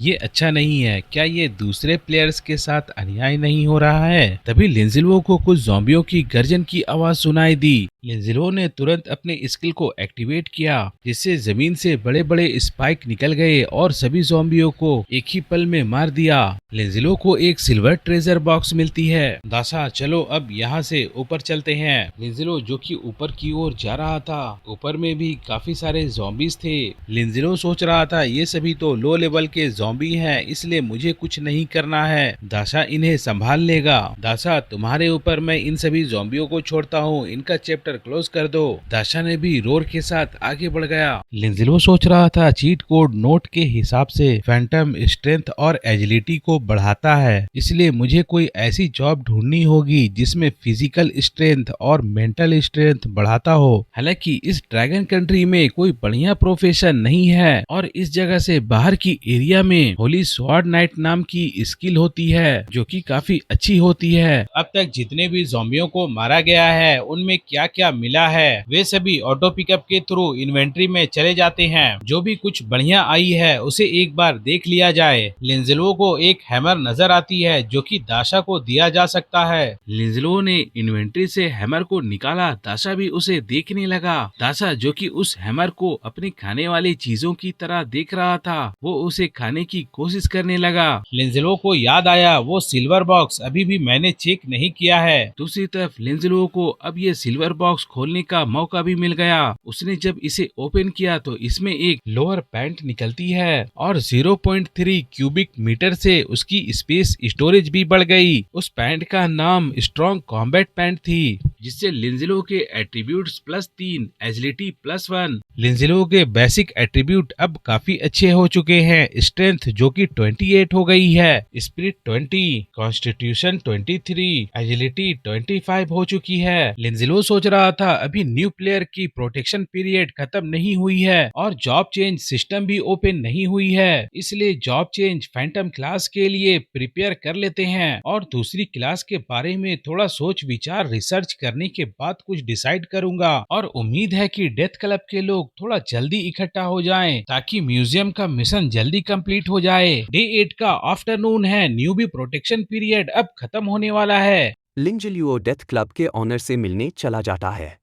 ये अच्छा नहीं है। क्या ये दूसरे प्लेयर्स के साथ अन्याय नहीं हो रहा है? तभी लिंजिलो को कुछ ज़ॉम्बियों की गर्जन की आवाज सुनाई दी। लिंजिलो ने तुरंत अपने स्किल को एक्टिवेट किया, जिससे जमीन से बड़े बड़े स्पाइक निकल गए और सभी ज़ॉम्बियों को एक ही पल में मार दिया। लिंजिलो को एक सिल्वर ट्रेजर बॉक्स मिलती है। दासा, चलो अब यहाँ से ऊपर चलते हैं। लिंजिलो जो कि ऊपर की ओर जा रहा था, ऊपर में भी काफी सारे ज़ॉम्बीज थे। लिंजिलो सोच रहा था ये सभी तो लो लेवल के ज़ॉम्बी हैं, इसलिए मुझे कुछ नहीं करना है। दासा इन्हें संभाल लेगा। दासा, तुम्हारे ऊपर मैं इन सभी ज़ॉम्बियों को छोड़ता हूँ, इनका चैप्टर क्लोज कर दो। दासा ने भी रोर के साथ आगे बढ़ गया। लिंजिलो सोच रहा था चीट कोड नोट के हिसाब से फैंटम स्ट्रेंथ और एजिलिटी को बढ़ाता है, इसलिए मुझे कोई ऐसी जॉब ढूंढनी होगी जिसमें फिजिकल स्ट्रेंथ और मेंटल स्ट्रेंथ बढ़ाता हो। हालांकि इस ड्रैगन कंट्री में कोई बढ़िया प्रोफेशन नहीं है और इस जगह से बाहर की एरिया में होली स्वॉर्ड नाइट नाम की स्किल होती है, जो कि काफी अच्छी होती है। अब तक जितने भी ज़ॉम्बियों को मारा गया है उनमें क्या क्या मिला है वे सभी ऑटो पिकअप के थ्रू इन्वेंट्री में चले जाते हैं। जो भी कुछ बढ़िया आई है उसे एक बार देख लिया जाए। लिंजिलो को एक हैमर नजर आती है जो कि दाशा को दिया जा सकता है। लिंजिलो ने इन्वेंट्री से हैमर को निकाला। दाशा भी उसे देखने लगा। दाशा जो कि उस हैमर को अपनी खाने वाली चीजों की तरह देख रहा था, वो उसे खाने की कोशिश करने लगा। लिंजिलो को याद आया वो सिल्वर बॉक्स अभी भी मैंने चेक नहीं किया है। दूसरी तरफ लिंजिलो को अब ये सिल्वर बॉक्स खोलने का मौका भी मिल गया। उसने जब इसे ओपन किया तो इसमें एक लोअर पैंट निकलती है और 0.3 क्यूबिक मीटर से उसकी स्पेस स्टोरेज भी बढ़ गई। उस पैंट का नाम स्ट्रॉन्ग कॉम्बैट पैंट थी, जिससे लिंजिलो के एट्रीब्यूट्स +3, एजिलिटी +1। लिंजिलो के बेसिक एट्रीब्यूट अब काफी अच्छे हो चुके हैं। स्ट्रेंथ जो कि 28 हो गई है, स्पिरिट 20, कॉन्स्टिट्यूशन 23, एजिलिटी 25 हो चुकी है। लिंजिलो सोच रहा था अभी न्यू प्लेयर की प्रोटेक्शन पीरियड खत्म नहीं हुई है और जॉब चेंज सिस्टम भी ओपन नहीं हुई है, इसलिए जॉब चेंज फैंटम क्लास के लिए प्रिपेयर कर लेते हैं और दूसरी क्लास के बारे में थोड़ा सोच विचार रिसर्च करने के बाद कुछ डिसाइड करूंगा। और उम्मीद है कि डेथ क्लब के लोग थोड़ा जल्दी इकट्ठा हो जाएं ताकि म्यूजियम का मिशन जल्दी कंप्लीट हो जाए। डे 8 का आफ्टरनून है। न्यूबी प्रोटेक्शन पीरियड अब खत्म होने वाला है। लिंजलियो डेथ क्लब के ऑनर से मिलने चला जाता है।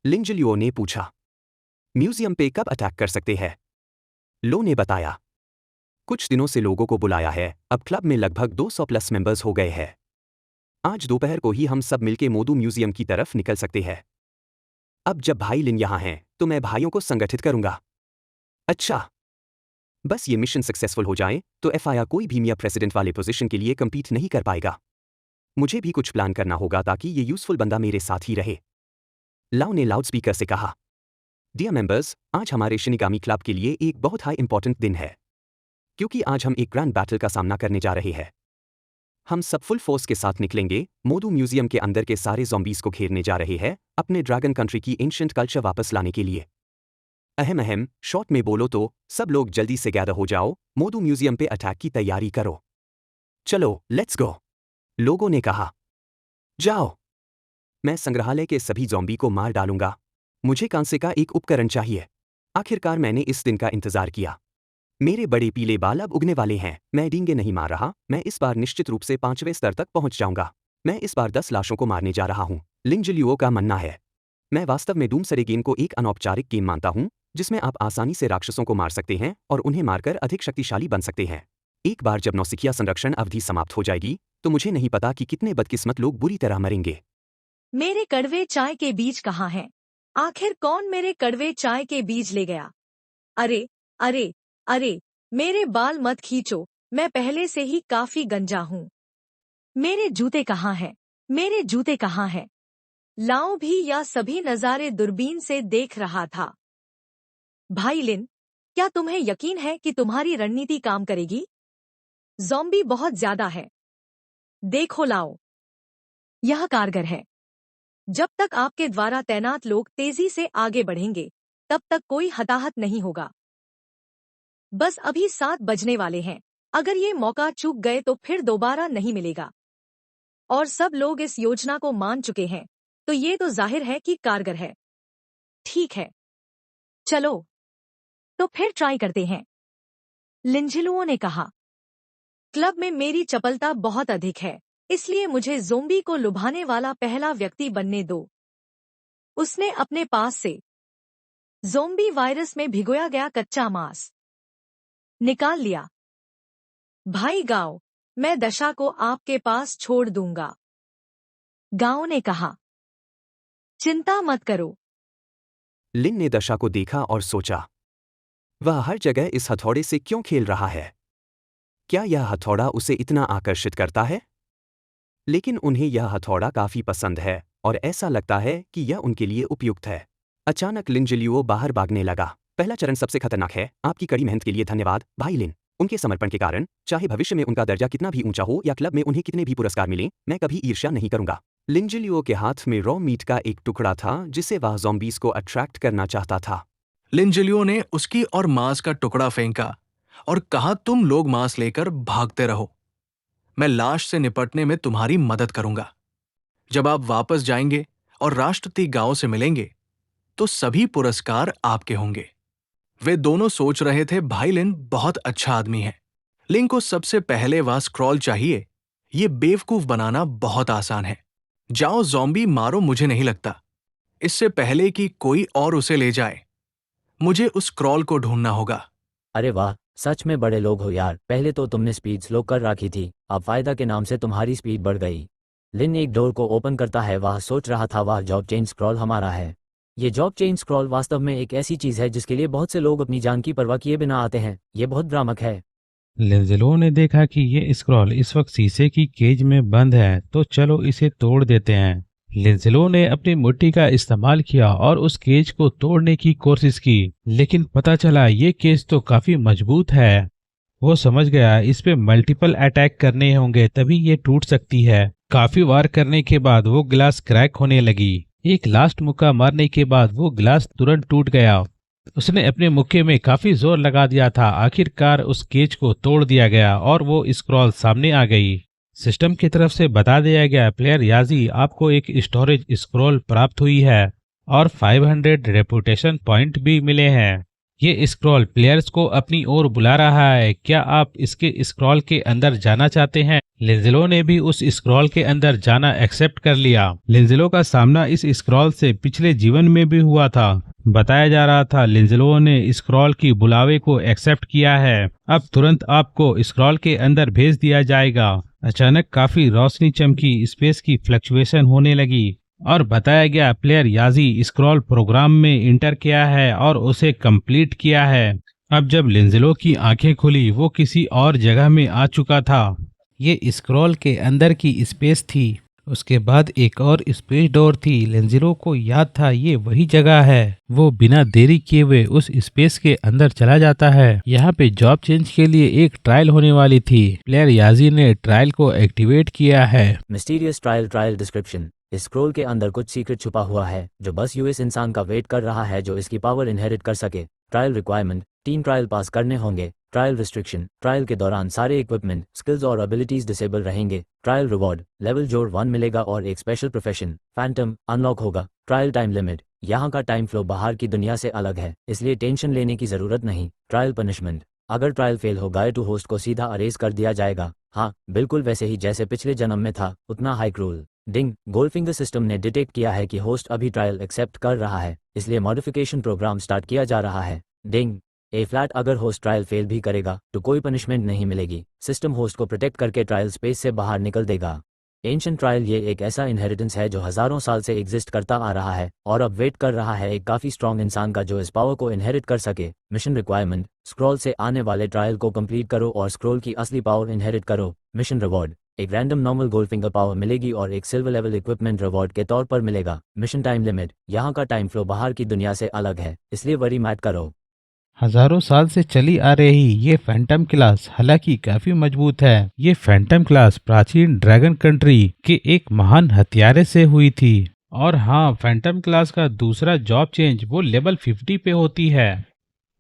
लिंजलियो ने पूछा, म्यूजियम पे कब अटैक कर सकते हैं? लो ने बताया, कुछ दिनों से लोगों को बुलाया है, अब क्लब में लगभग 200 प्लस मेंबर्स हो गए हैं। आज दोपहर को ही हम सब मिलके मोदू म्यूजियम की तरफ निकल सकते हैं। अब जब भाई लिन यहाँ हैं तो मैं भाइयों को संगठित करूंगा। अच्छा, बस ये मिशन सक्सेसफुल हो जाए तो एफआईआर कोई भी मिया प्रेसिडेंट वाले पोजीशन के लिए कम्पीट नहीं कर पाएगा। मुझे भी कुछ प्लान करना होगा ताकि ये यूजफुल बंदा मेरे साथ ही रहे। लाओ ने लाउडस्पीकर से कहा, डियर मेंबर्स, आज हमारे शिनिगामी क्लब के लिए एक बहुत हाई इंपॉर्टेंट दिन है, क्योंकि आज हम एक ग्रैंड बैटल का सामना करने जा रहे हैं। हम सब फुल फोर्स के साथ निकलेंगे, मोदू म्यूजियम के अंदर के सारे ज़ॉम्बीज को घेरने जा रहे हैं, अपने ड्रैगन कंट्री की एंशिएंट कल्चर वापस लाने के लिए। अहम अहम शॉर्ट में बोलो तो सब लोग जल्दी से गैदर हो जाओ, मोदू म्यूजियम पे अटैक की तैयारी करो। चलो लेट्स गो, लोगों ने कहा। जाओ, मैं संग्रहालय के सभी ज़ॉम्बी को मार डालूंगा। मुझे कांसे का एक उपकरण चाहिए। आखिरकार मैंने इस दिन का इंतजार किया। मेरे बड़े पीले बाल अब उगने वाले हैं। मैं डींगे नहीं मार रहा, मैं इस बार निश्चित रूप से 5वें स्तर तक पहुंच जाऊंगा। मैं इस बार 10 लाशों को मारने जा रहा हूं। लिंजलियो का मानना है, मैं वास्तव में डूमसरे गेम को एक अनौपचारिक गेम मानता हूं, जिसमें आप आसानी से राक्षसों को मार सकते हैं और उन्हें मारकर अधिक शक्तिशाली बन सकते हैं। एक बार जब नौसिखिया संरक्षण अवधि समाप्त हो जाएगी तो मुझे नहीं पता कि कितने बदकिस्मत लोग बुरी तरह मरेंगे। मेरे कड़वे चाय के बीज कहाँ हैं? आखिर कौन मेरे कड़वे चाय के बीज ले गया? अरे, अरे, अरे, मेरे बाल मत खींचो, मैं पहले से ही काफी गंजा हूँ। मेरे जूते कहाँ हैं? मेरे जूते कहाँ हैं? लाओ भी या सभी नज़ारे दूरबीन से देख रहा था। भाई लिन, क्या तुम्हें यकीन है कि तुम्हारी रणनीति काम करेगी? ज़ॉम्बी बहुत ज्यादा है। देखो लाओ, यह कारगर है। जब तक आपके द्वारा तैनात लोग तेजी से आगे बढ़ेंगे, तब तक कोई हताहत नहीं होगा। बस अभी 7 बजने वाले हैं। अगर ये मौका चूक गए तो फिर दोबारा नहीं मिलेगा। और सब लोग इस योजना को मान चुके हैं, तो ये तो जाहिर है कि कारगर है। ठीक है, चलो, तो फिर ट्राई करते हैं। लिंजिलुओ ने कहा। क्लब में मेरी चपलता बहुत अधिक है, इसलिए मुझे ज़ोंबी को लुभाने वाला पहला व्यक्ति बनने दो। उसने अपने पास से ज़ोंबी वायरस में भिगोया गया कच्चा मांस निकाल लिया। भाई गाओ, मैं दशा को आपके पास छोड़ दूंगा। गाओ ने कहा। चिंता मत करो। लिन ने दशा को देखा और सोचा, वह हर जगह इस हथौड़े से क्यों खेल रहा है? क्या यह हथौड़ा उसे इतना आकर्षित करता है? लेकिन उन्हें यह हथौड़ा काफी पसंद है और ऐसा लगता है कि यह उनके लिए उपयुक्त है। अचानक लिंजिलियो बाहर भागने लगा। पहला चरण सबसे खतरनाक है। आपकी कड़ी मेहनत के लिए धन्यवाद भाई लिन। उनके समर्पण के कारण, चाहे भविष्य में उनका दर्जा कितना भी ऊंचा हो या क्लब में उन्हें कितने भी पुरस्कार मिलें, मैं कभी ईर्ष्या नहीं करूंगा। लिंजिलियो के हाथ में रॉ मीट का एक टुकड़ा था जिसे वह ज़ॉम्बीज़ को अट्रैक्ट करना चाहता था। लिंजिलियो ने उसकी और मांस का टुकड़ा फेंका और कहा, तुम लोग मांस लेकर भागते रहो, मैं लाश से निपटने में तुम्हारी मदद करूंगा। जब आप वापस जाएंगे और राष्ट्रपति गांव से मिलेंगे तो सभी पुरस्कार आपके होंगे। वे दोनों सोच रहे थे, भाई लिन बहुत अच्छा आदमी है। लिन को सबसे पहले वह स्क्रॉल चाहिए। ये बेवकूफ बनाना बहुत आसान है। जाओ ज़ॉम्बी मारो, मुझे नहीं लगता, इससे पहले कि कोई और उसे ले जाए मुझे उस स्क्रॉल को ढूंढना होगा। अरे वाह, सच में बड़े लोग हो यार। पहले तो तुमने स्पीड स्लो कर रखी थी, अब फायदा के नाम से तुम्हारी स्पीड बढ़ गई। लिन एक डोर को ओपन करता है। वह सोच रहा था, वह जॉब चेंज स्क्रॉल हमारा है। ये जॉब चेंज स्क्रॉल वास्तव में एक ऐसी चीज है जिसके लिए बहुत से लोग अपनी जान की परवाह किए बिना आते हैं। ये बहुत भ्रामक है। लिंजिलो ने देखा कि ये स्क्रॉल इस वक्त शीशे की केज में बंद है, तो चलो इसे तोड़ देते हैं। लिंजिलो ने अपनी मुट्ठी का इस्तेमाल किया और उस केज को तोड़ने की कोशिश की, लेकिन पता चला ये केज तो काफी मजबूत है। वो समझ गया इस पे मल्टीपल अटैक करने होंगे तभी ये टूट सकती है। काफी वार करने के बाद वो गिलास क्रैक होने लगी। एक लास्ट मुक्का मारने के बाद वो गिलास तुरंत टूट गया। उसने अपने मुक्के में काफी जोर लगा दिया था। आखिरकार उस केज को तोड़ दिया गया और वो स्क्रॉल सामने आ गई। सिस्टम की तरफ से बता दिया गया, प्लेयर याजी, आपको एक स्टोरेज स्क्रॉल प्राप्त हुई है और 500 रेपुटेशन पॉइंट भी मिले हैं। ये स्क्रॉल प्लेयर्स को अपनी ओर बुला रहा है। क्या आप इसके स्क्रॉल के अंदर जाना चाहते हैं? लिंजिलो ने भी उस स्क्रॉल के अंदर जाना एक्सेप्ट कर लिया। लिंजिलो का सामना इस स्क्रॉल से पिछले जीवन में भी हुआ था। बताया जा रहा था लिंजिलो ने स्क्रॉल की बुलावे को एक्सेप्ट किया है। अब तुरंत आपको स्क्रॉल के अंदर भेज दिया जाएगा। अचानक काफी रोशनी चमकी, स्पेस की फ्लक्चुएशन होने लगी और बताया गया प्लेयर याजी स्क्रॉल प्रोग्राम में इंटर किया है और उसे कंप्लीट किया है। अब जब लिंजिलो की आंखें खुली, वो किसी और जगह में आ चुका था। ये स्क्रॉल के अंदर की स्पेस थी। उसके बाद एक और स्पेस डोर थी। लिंजिलो को याद था ये वही जगह है। वो बिना देरी किए हुए उस स्पेस के अंदर चला जाता है। यहाँ पे जॉब चेंज के लिए एक ट्रायल होने वाली थी। प्लेयर याजी ने ट्रायल को एक्टिवेट किया है। Mysterious trial description. इस स्क्रॉल के अंदर कुछ सीक्रेट छुपा हुआ है जो बस यूएस इंसान का वेट कर रहा है जो इसकी पावर इनहेरिट कर सके। ट्रायल रिक्वायरमेंट, 3 ट्रायल पास करने होंगे। ट्रायल रिस्ट्रिक्शन, ट्रायल के दौरान सारे इक्विपमेंट, स्किल्स और एबिलिटीज डिसेबल रहेंगे। ट्रायल रिवॉर्ड, लेवल जोड़ 1 मिलेगा और एक स्पेशल प्रोफेशन फैंटम अनलॉक होगा। ट्रायल टाइम लिमिट, यहाँ का टाइम फ्लो बाहर की दुनिया से अलग है, इसलिए टेंशन लेने की जरूरत नहीं। ट्रायल पनिशमेंट, अगर ट्रायल फेल हो गए तो होस्ट को सीधा अरेस्ट कर दिया जाएगा। हाँ, बिल्कुल वैसे ही जैसे पिछले जन्म में था, उतना हाई क्रूल। डिंग, गोल्डफिंगर सिस्टम ने डिटेक्ट किया है कि होस्ट अभी ट्रायल एक्सेप्ट कर रहा है, इसलिए मॉडिफिकेशन प्रोग्राम स्टार्ट किया जा रहा है। डिंग, ए फ्लैट, अगर होस्ट ट्रायल फेल भी करेगा तो कोई पनिशमेंट नहीं मिलेगी। सिस्टम होस्ट को प्रोटेक्ट करके ट्रायल स्पेस से बाहर निकल देगा। एंशिएंट ट्रायल, ये एक ऐसा इनहेरिटेंस है जो हजारों साल से एग्जिस्ट करता आ रहा है और अब वेट कर रहा है एक काफी स्ट्रॉन्ग इंसान का जो इस पावर को इनहेरिट कर सके। मिशन रिक्वायरमेंट, स्क्रॉल से आने वाले ट्रायल को कंप्लीट करो और स्क्रॉल की असली पावर इनहेरिट करो। मिशन रिवॉर्ड, एक रैंडम नॉर्मल गोल्डफिंगर पावर मिलेगी और एक सिल्वर लेवल इक्विपमेंट रिवॉर्ड के तौर पर मिलेगा। मिशन टाइम लिमिट, यहाँ का टाइम फ्लो बाहर की दुनिया से अलग है, इसलिए वरी मैट करो। हजारों साल से चली आ रही ये फैंटम क्लास हालांकि काफी मजबूत है। ये फैंटम क्लास प्राचीन ड्रैगन कंट्री के एक महान हथियारे से हुई थी। और हाँ, फैंटम क्लास का दूसरा जॉब चेंज वो लेवल 50 पे होती है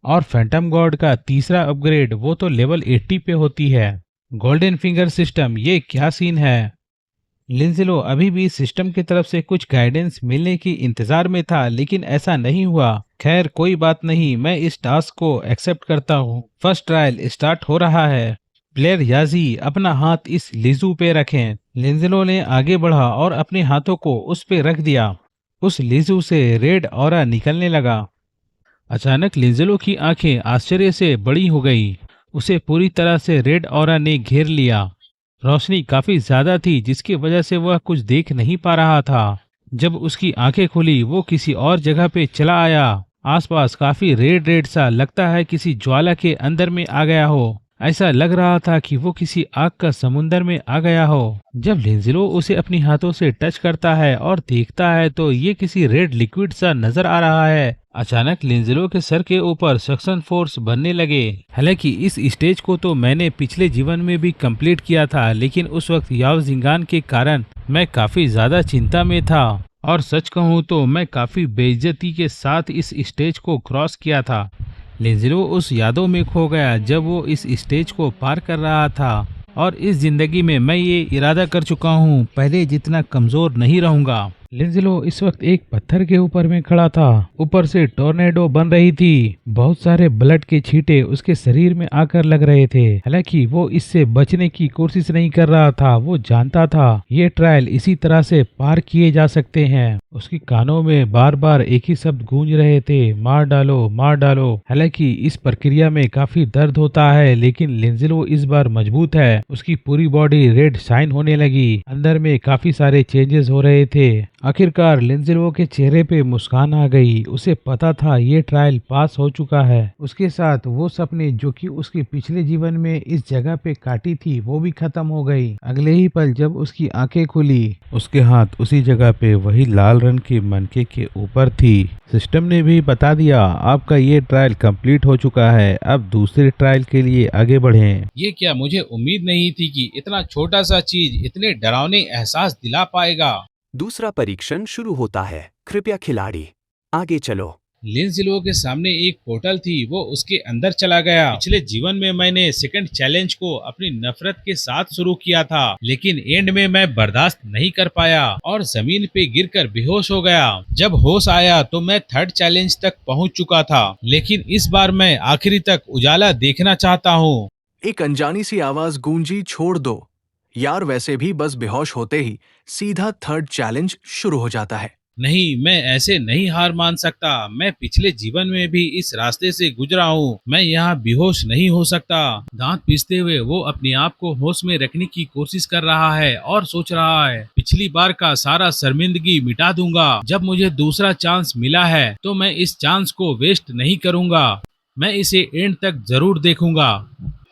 और फैंटम गॉड का तीसरा अपग्रेड वो तो लेवल 80 पे होती है। गोल्डन फिंगर सिस्टम, ये क्या सीन है? लिंजिलो अभी भी सिस्टम की तरफ से कुछ गाइडेंस मिलने की इंतजार में था, लेकिन ऐसा नहीं हुआ। खैर कोई बात नहीं, मैं इस टास्क को एक्सेप्ट करता हूँ। फर्स्ट ट्रायल स्टार्ट हो रहा है। प्लेयर याजी अपना हाथ इस लीजू पे रखें। लिंजिलो ने आगे बढ़ा और अपने हाथों को उस पे रख दिया। उस लीजू से रेड ऑरा निकलने लगा। अचानक लिंजिलो की आंखें आश्चर्य से बड़ी हो गई। उसे पूरी तरह से रेड ऑरा ने घेर लिया। रोशनी काफी ज्यादा थी, जिसकी वजह से वह कुछ देख नहीं पा रहा था। जब उसकी आंखें खुली, वो किसी और जगह पे चला आया। आसपास काफी रेड रेड सा, लगता है किसी ज्वाला के अंदर में आ गया हो। ऐसा लग रहा था कि वो किसी आग का समुंदर में आ गया हो। जब लिंजिलो उसे अपनी हाथों से टच करता है और देखता है तो ये किसी रेड लिक्विड सा नजर आ रहा है। अचानक लिंजिलो के सर के ऊपर सक्शन फोर्स बनने लगे। हालांकि इस स्टेज को तो मैंने पिछले जीवन में भी कंप्लीट किया था, लेकिन उस वक्त याओ जिंगान के कारण मैं काफी ज्यादा चिंता में था। और सच कहूँ तो मैं काफी बेइज्जती के साथ इस स्टेज को क्रॉस किया था। लिंजिलो उस यादों में खो गया जब वो इस स्टेज को पार कर रहा था। और इस जिंदगी में मैं ये इरादा कर चुका हूँ, पहले जितना कमजोर नहीं रहूंगा। लिंजिलो इस वक्त एक पत्थर के ऊपर में खड़ा था। ऊपर से टोर्नेडो बन रही थी। बहुत सारे ब्लड के छींटे उसके शरीर में आकर लग रहे थे। हालांकि वो इससे बचने की कोशिश नहीं कर रहा था। वो जानता था ये ट्रायल इसी तरह से पार किए जा सकते हैं। उसकी कानों में बार बार एक ही शब्द गूंज रहे थे, मार डालो मार डालो। हालांकि इस प्रक्रिया में काफी दर्द होता है, लेकिन लिंजिलो इस बार मजबूत है। उसकी पूरी बॉडी रेड शाइन होने लगी। अंदर में काफी सारे चेंजेस हो रहे थे। आखिरकार लिंजिलो के चेहरे पे मुस्कान आ गई। उसे पता था ये ट्रायल पास हो चुका है। उसके साथ वो सपने जो कि उसके पिछले जीवन में इस जगह पे काटी थी, वो भी खत्म हो गई। अगले ही पल जब उसकी आंखें खुली, उसके हाथ उसी जगह पे वही लाल रंग के मनके के ऊपर थी। सिस्टम ने भी बता दिया आपका ये ट्रायल कंप्लीट हो चुका है। अब दूसरे ट्रायल के लिए आगे बढ़ें। ये क्या, मुझे उम्मीद नहीं थी कि इतना छोटा सा चीज इतने डरावने एहसास दिला पाएगा। दूसरा परीक्षण शुरू होता है। कृपया खिलाड़ी आगे चलो। लिंजिलो के सामने एक पोर्टल थी, वो उसके अंदर चला गया। पिछले जीवन में मैंने सेकंड चैलेंज को अपनी नफरत के साथ शुरू किया था, लेकिन एंड में मैं बर्दाश्त नहीं कर पाया और जमीन पे गिरकर बेहोश हो गया। जब होश आया तो मैं थर्ड चैलेंज तक पहुंच चुका था, लेकिन इस बार मैं आखिरी तक उजाला देखना चाहता हूँ। एक अनजानी सी आवाज गूंजी, छोड़ दो यार। वैसे भी बस बेहोश होते ही सीधा थर्ड चैलेंज शुरू हो जाता है। नहीं, मैं ऐसे नहीं हार मान सकता। मैं पिछले जीवन में भी इस रास्ते से गुजरा हूँ। मैं यहाँ बेहोश नहीं हो सकता। दांत पीसते हुए वो अपने आप को होश में रखने की कोशिश कर रहा है और सोच रहा है पिछली बार का सारा शर्मिंदगी मिटा दूंगा। जब मुझे दूसरा चांस मिला है तो मैं इस चांस को वेस्ट नहीं करूंगा। मैं इसे एंड तक जरूर देखूंगा।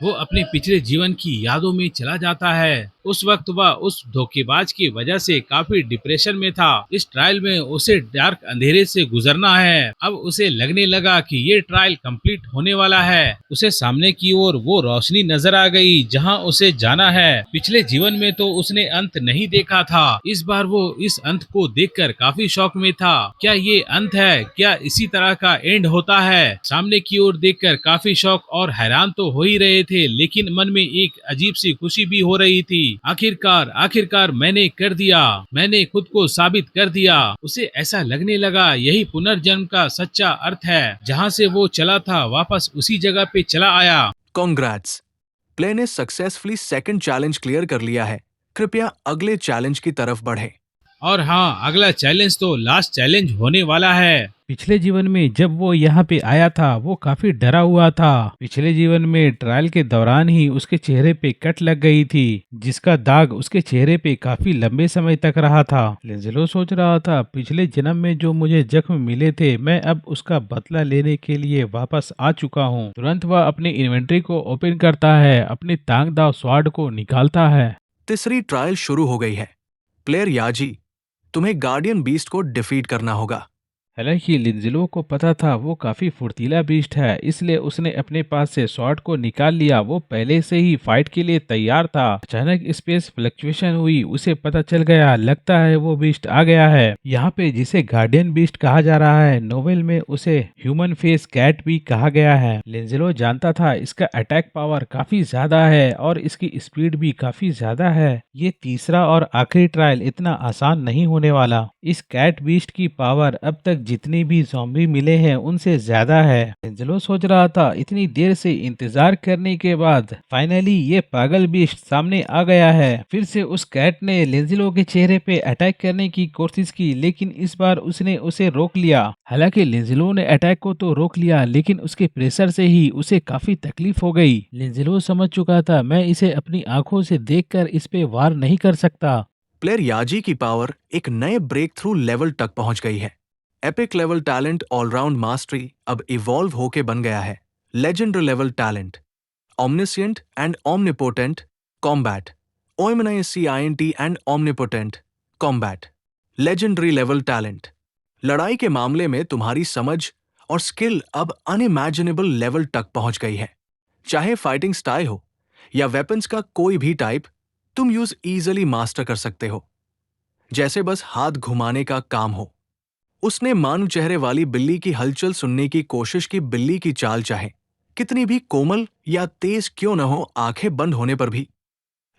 वो अपने पिछले जीवन की यादों में चला जाता है। उस वक्त वह उस धोखेबाज की वजह से काफी डिप्रेशन में था। इस ट्रायल में उसे डार्क अंधेरे से गुजरना है। अब उसे लगने लगा कि ये ट्रायल कंप्लीट होने वाला है। उसे सामने की ओर वो रोशनी नजर आ गई जहां उसे जाना है। पिछले जीवन में तो उसने अंत नहीं देखा था। इस बार वो इस अंत को देखकर काफी शौक में था। क्या ये अंत है? क्या इसी तरह का एंड होता है? सामने की ओर देखकर काफी शौक और हैरान तो हो ही रहे थे, लेकिन मन में एक अजीब सी खुशी भी हो रही थी। आखिरकार मैंने कर दिया। मैंने खुद को साबित कर दिया। उसे ऐसा लगने लगा यही पुनर्जन्म का सच्चा अर्थ है। जहां से वो चला था वापस उसी जगह पे चला आया। कॉन्ग्रेट्स, प्ले ने सक्सेसफुली सेकंड चैलेंज क्लियर कर लिया है। कृपया अगले चैलेंज की तरफ बढ़ें। और हाँ, अगला चैलेंज तो लास्ट चैलेंज होने वाला है। पिछले जीवन में जब वो यहाँ पे आया था वो काफी डरा हुआ था। पिछले जीवन में ट्रायल के दौरान ही उसके चेहरे पे कट लग गई थी, जिसका दाग उसके चेहरे पे काफी लंबे समय तक रहा था। लिंजिलो सोच रहा था पिछले जन्म में जो मुझे जख्म मिले थे, मैं अब उसका बदला लेने के लिए वापस आ चुका हूँ। तुरंत वह अपनी इन्वेंट्री को ओपन करता है, अपनी तांग दाव स्वाड को निकालता है। तीसरी ट्रायल शुरू हो गई है। प्लेयर याजी, तुम्हें गार्डियन बीस्ट को डिफीट करना होगा। हालांकि लिंजिलो को पता था वो काफी फुर्तीला बीस्ट है, इसलिए उसने अपने पास से स्वॉर्ड को निकाल लिया। वो पहले से ही फाइट के लिए तैयार था। अचानक स्पेस फ्लक्चुएशन हुई, उसे पता चल गया, लगता है वो बीस्ट आ गया है। यहाँ पे जिसे गार्डियन बीस्ट कहा जा रहा है, नोवेल में उसे ह्यूमन फेस कैट भी कहा गया है। लिंजिलो जानता था इसका अटैक पावर काफी ज्यादा है और इसकी स्पीड भी काफी ज्यादा है। ये तीसरा और आखिरी ट्रायल इतना आसान नहीं होने वाला। इस कैट बीस्ट की पावर अब तक जितने भी ज़ॉम्बी मिले हैं उनसे ज्यादा है। एंजेलो सोच रहा था इतनी देर से इंतजार करने के बाद फाइनली ये पागल बीस्ट सामने आ गया है। फिर से उस कैट ने लेंजिलो के चेहरे पे अटैक करने की कोशिश की, लेकिन इस बार उसने उसे रोक लिया। हालांकि लेंजिलो ने अटैक को तो रोक लिया, लेकिन उसके प्रेशर से ही उसे काफी तकलीफ हो गई। लेंजिलो समझ चुका था मैं इसे अपनी आंखों से देखकर इस पे वार नहीं कर सकता। प्लेयर याजी की पावर एक नए ब्रेक थ्रू लेवल तक पहुंच गई है। Epic level talent all round mastery अब इवॉल्व होके बन गया है legendary level talent omniscient and omnipotent combat, omniscient and omnipotent combat. Legendary level talent लड़ाई के मामले में तुम्हारी समझ और स्किल अब अनइमेजिनेबल लेवल तक पहुंच गई है। चाहे फाइटिंग स्टाइल हो या वेपन्स का कोई भी टाइप, तुम यूज इजीली मास्टर कर सकते हो, जैसे बस हाथ घुमाने का काम हो। उसने मानव चेहरे वाली बिल्ली की हलचल सुनने की कोशिश की। बिल्ली की चाल चाहे कितनी भी कोमल या तेज क्यों न हो, आंखें बंद होने पर भी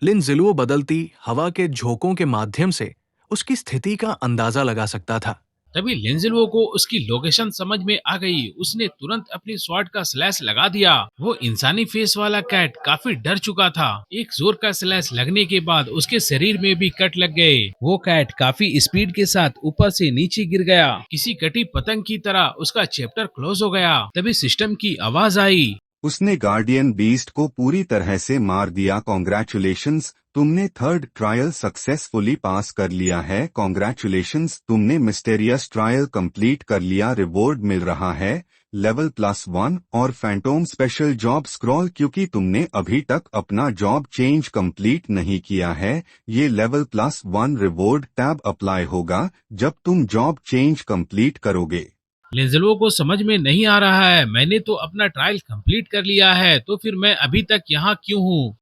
लिनजिलो बदलती हवा के झोंकों के माध्यम से उसकी स्थिति का अंदाजा लगा सकता था। तभी लेंजिलो को उसकी लोकेशन समझ में आ गई। उसने तुरंत अपनी स्वॉर्ड का स्लैश लगा दिया। वो इंसानी फेस वाला कैट काफी डर चुका था। एक जोर का स्लैश लगने के बाद उसके शरीर में भी कट लग गए। वो कैट काफी स्पीड के साथ ऊपर से नीचे गिर गया। किसी कटी पतंग की तरह उसका चैप्टर क्लोज हो गया। तभी सिस्टम की आवाज आई, उसने गार्डियन बीस्ट को पूरी तरह से मार दिया। कॉन्ग्रेचुलेशंस, तुमने थर्ड ट्रायल सक्सेसफुली पास कर लिया है। कॉन्ग्रेचुलेशंस, तुमने मिस्टेरियस ट्रायल कंप्लीट कर लिया। रिवॉर्ड मिल रहा है लेवल +1 और फैंटोम स्पेशल जॉब स्क्रॉल। क्योंकि तुमने अभी तक अपना जॉब चेंज कंप्लीट नहीं किया है, ये लेवल +1 रिवॉर्ड टैब अप्लाई होगा जब तुम जॉब चेंज कंप्लीट करोगे। लेंजिलो को समझ में नहीं आ रहा है। मैंने तो अपना ट्रायल कंप्लीट कर लिया है, तो फिर मैं अभी तक यहाँ क्यों हूँ।